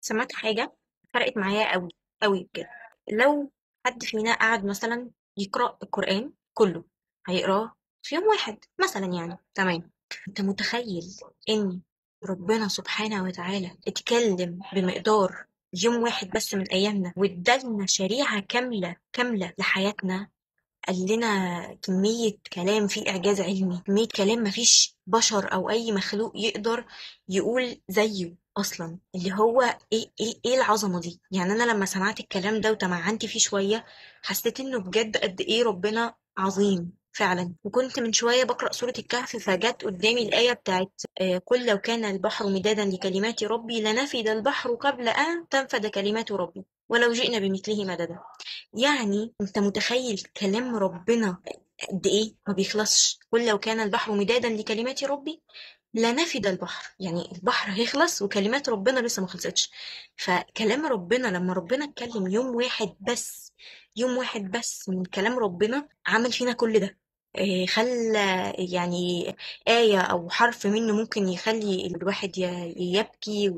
سمعت حاجة فرقت معايا قوي قوي بجد. لو حد فينا قعد مثلا يقرأ القرآن كله، هيقراه في يوم واحد مثلا، يعني تمام. انت متخيل ان ربنا سبحانه وتعالى اتكلم بمقدار يوم واحد بس من ايامنا، وادالنا شريعة كاملة كاملة لحياتنا؟ قال لنا كمية كلام فيه إعجاز علمي، كمية كلام مفيش بشر أو أي مخلوق يقدر يقول زيه أصلا. اللي هو إيه العظمة دي؟ يعني أنا لما سمعت الكلام ده وتمعنت فيه شوية، حسيت إنه بجد قد إيه ربنا عظيم فعلا. وكنت من شوية بقرأ سورة الكهف، فجت قدامي الآية بتاعت قل لو كان البحر مدادا لكلمات ربي لنفد البحر قبل أن تنفد كلمات ربي ولو جئنا بمثله مددا. يعني انت متخيل كلام ربنا قد ايه ما بيخلصش؟ قل لو كان البحر مدادا لكلمات ربي لنفد البحر، يعني البحر هيخلص وكلمات ربنا لسه ما خلصتش. فكلام ربنا لما ربنا اتكلم يوم واحد بس، يوم واحد بس من كلام ربنا عمل فينا كل ده. خلى يعني آية أو حرف منه ممكن يخلي الواحد يبكي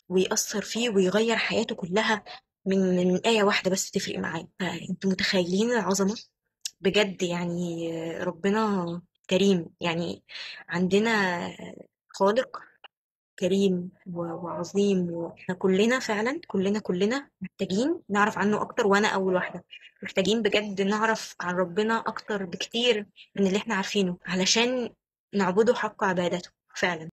ويأثر فيه ويغير حياته كلها من آية واحدة بس تفرق معاه. فانتوا متخيلين العظمة بجد يعني. ربنا كريم يعني. عندنا خالق كريم وعظيم، واحنا كلنا فعلا كلنا محتاجين نعرف عنه اكتر، وانا اول واحدة. محتاجين بجد نعرف عن ربنا اكتر بكتير من اللي احنا عارفينه، علشان نعبده حق عبادته فعلا.